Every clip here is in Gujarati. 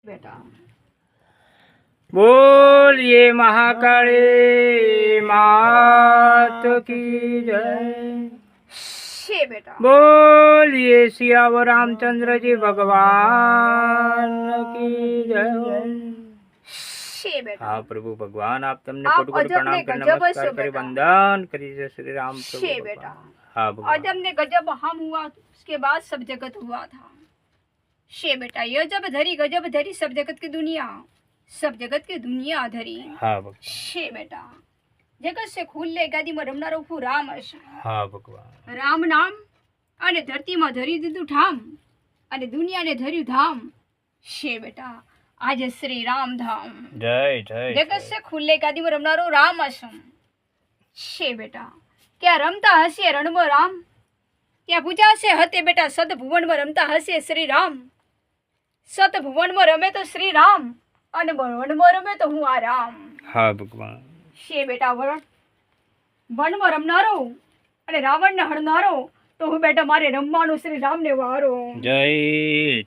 बेटा बोलिए महाकाली मात की जय। शे बेटा बोलिए सियावर रामचंद्र जी भगवान की जय। शे बेटा हाँ प्रभु भगवान आप तुमने आप कोटि कोटि अजब प्रणाम ने कर गजब नमस्कार हंसो करे बेटा। वंदन करी जय श्री राम प्रभु शे भगवान। बेटा हाँ भगवान अजब ने गजब हम हुआ उसके बाद सब जगत हुआ था। शे बेटा ये जब धरी गजब धरी सब जगत की दुनिया सब जगत की दुनिया धरी। हाँ भगवान शे बेटा जगत से खुले गादी में रमनारो હું રામ હશે। हाँ भगवान રામ નામ અને ધરતીમાં ધરી દીધું ઠામ અને દુનિયાને ધર્યું ધામ। શे બેટા આજે શ્રી રામ ધામ जय जय જગત से खुले गादी में रमनारो राम હશે। शे बेटा क्या रमता हसे रणमो राम क्या पूजा से हते बेटा सत भुवन में रमता हसे श्री राम। सत भुवन में रमे तो श्री राम અને વનમાં રમે તો હું આ રામ। हाँ भगवान શे બેટા વનમાં રમનારો અને રાવણને હણનારો તો હું બેટા મારે રમવાનો શ્રી રામને વારો। जय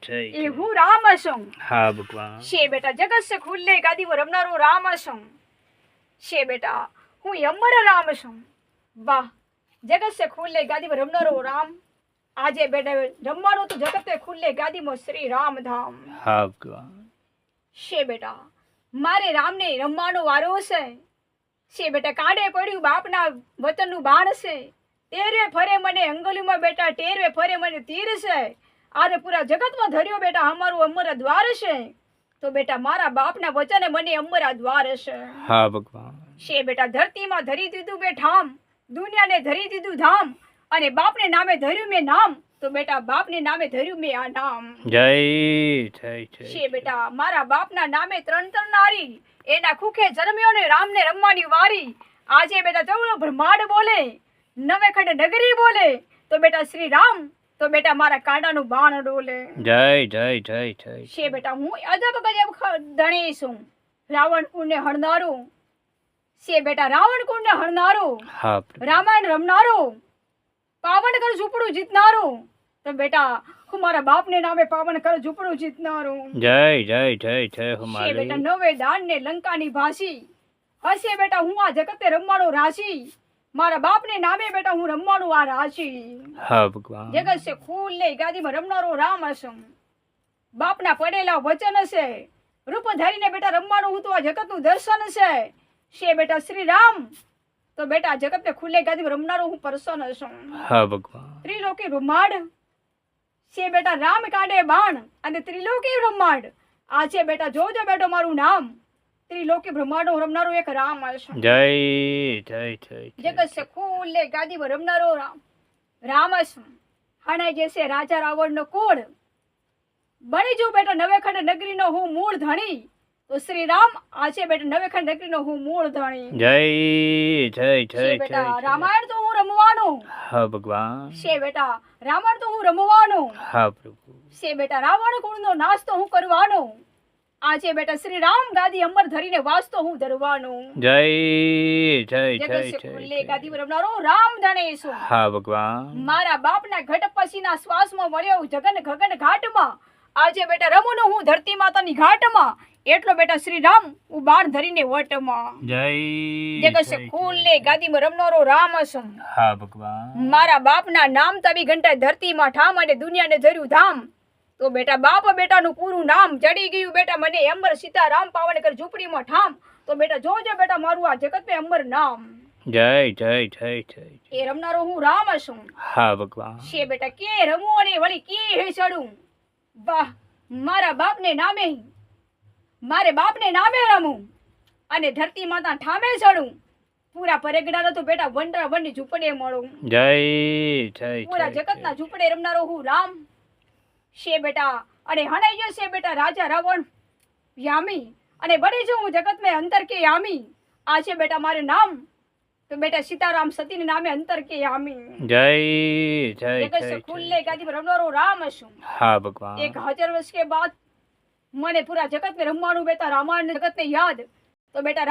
जय એ હું રામ હશું। हाँ भगवान શे બેટા જગત से खुले गादी में રમનારો રામ હશું। શे બેટા હું અમર રામ છું। વાહ જગત से खुले गादी में રમનારો રામ આજે બેટા રમવાનો તો જગત से खुले गादी में श्री राम धाम। हाँ भगवान શे બેટા મારે રામને રમવાનો વારો છે। શे બેટા કાંડે પડ્યું બાપના વતનનું બાણ છે। તેરે ફરે મને અંગલીમાં બેટા ટેરવે ફરે મને તીર છે। આરે પૂરા જગતમાં ધર્યો બેટા અમારું અમર દ્વાર છે। તો બેટા મારા બાપના વચને મને અમરા દ્વાર છે। हाँ भगवान શे બેટા ધરતીમાં ધરી દીધું બે ઠામ દુનિયાને ધરી દીધું ધામ અને બાપને નામે ધર્યું મેં નામ તો બેટા બાપને નામે ધર્યું મેં આ નામ। जय जय जय છે બેટા મારા બાપના નામે ત્રણ ત્રણ નારી એના ખુખે જન્મ્યો ને રામને રમવાની વારી। આજે બેટા ચૌદો બ્રહ્માંડ બોલે નવે ખંડ નગરી બોલે તો બેટા શ્રી રામ તો બેટા મારા કાંડાનું બાણ ડોલે। जय जय जय जय છે બેટા હું અજબ ગજબ ધણી છું રાવણ કુળને હણનારો। છે બેટા રાવણ કુળને હણનારો हाँ प्रभु રામાયણ રમનારો પાવન કર ઝૂંપડું જીતનારો તો બેટા હું મારા બાપને નામે પાવન કર ઝૂંપડું જીતનારો। जय जय जय जय છે हमारे બેટા નવે દાન ને લંકાની ભાષી હશે બેટા હું આ જગતે રમવાનો રાશી મારા બાપને નામે બેટા હું રમવાનો આ રાશી। हाँ भगवान જગત છે ખુલ લે ગાદીમાં રમનારો રામ હશે બાપના પડેલા વચન છે રૂપ ધરીને બેટા રમવાનું હું તો આ જગતનું દર્શન છે બેટા શ્રી રામ તો બેટા જગતને ખુલ્લે ગાદીમાં રમનારો હું પરસન હશું। हाँ भगवान ત્રિલોકી બ્રહ્માંડ છે બેટા રામ કાઢે બાણ અને ત્રિલોકી બ્રહ્માંડ આ છે બેટા જોજો બેટો મારું નામ ત્રિલોકી બ્રહ્માંડો રમનારો એક રામ હશે। जय जय जय જગત છે ખુલ્લે ગાદીમાં રમનારો રામ રામ હશે। હણે જે છે રાજા રાવણનો કોડ બની જો બેટા નવે ખંડ નગરીનો હું મૂળ ધણી તો શ્રી રામ આ છે બેટા નવે ખંડ નગરીનો હું મૂળ ધણી। जय जय છે जय બેટા जय રામાયણ તો હું રમવાનો हाँ भगवान છે બેટા રાવણ તો હું રમવાનો हाँ प्रभु છે બેટા રાવણ કુળનો નાશ તો હું કરવાનો આજે બેટા શ્રી રામ ગાદી અમર ધરીને વાસ તો હું ધરવાનો। जय जय જગત जय છે ખુલ્લે जय ગાદી રમનારો રામ ધણેશું हाँ भगवान મારા બાપના ઘટ પછીના શ્વાસમાં મળ્યો જગન ગગન ઘાટમાં આજે બેટા રમું હું ધરતી માતાની ઘાટમાં એટલો બેટા શ્રી રામ હું બાણ ધરીને વટમાં। जय જગત છે जय ખુલ્લે ગાદીમાં રમનારો રામ હશું हाँ भगवान મારા બાપના નામ તવી ઘંટા ધરતીમાં ઠામ અને દુનિયાને ધર્યું ધામ તો બેટા બાપ બેટાનું પૂરું નામ ચડી ગયું બેટા મને અમર સીતારામ પાવન કર ઝૂંપડીમાં ઠામ તો બેટા જોજો બેટા મારું આ જગત મેં અમર નામ। जय जय जय जय એ રમનારો હું રામ હશું हाँ भगवान છે બેટા કે રમું અને વળી કે હે ચડું વાહ મારા બાપને નામે મારે બાપને નામે રમું અને ધરતી માતા ઠામે ચડું પૂરા પરેગડાનો તો બેટા વંડરા વંડી ઝૂંપડે મળું जय जय પૂરા जय જગતના ઝૂંપડે રમનારો હું રામ છે બેટા અને હણાઈ ગયો છે બેટા રાજા રાવણ યામી અને બળી જો હું જગત મેં અંતર કે યામી આ છે બેટા મારે નામ તો બેટા સીતારામ સતીને નામે અંતર કે યામી। जय जय જગત जय से खुले गादी में रमनारो राम हશું हाँ भगवान 1000 वर्ष के बाद મને પૂરા જગત में રમવાનું બેટા રામાયણ જગત ને યાદ તો બેટા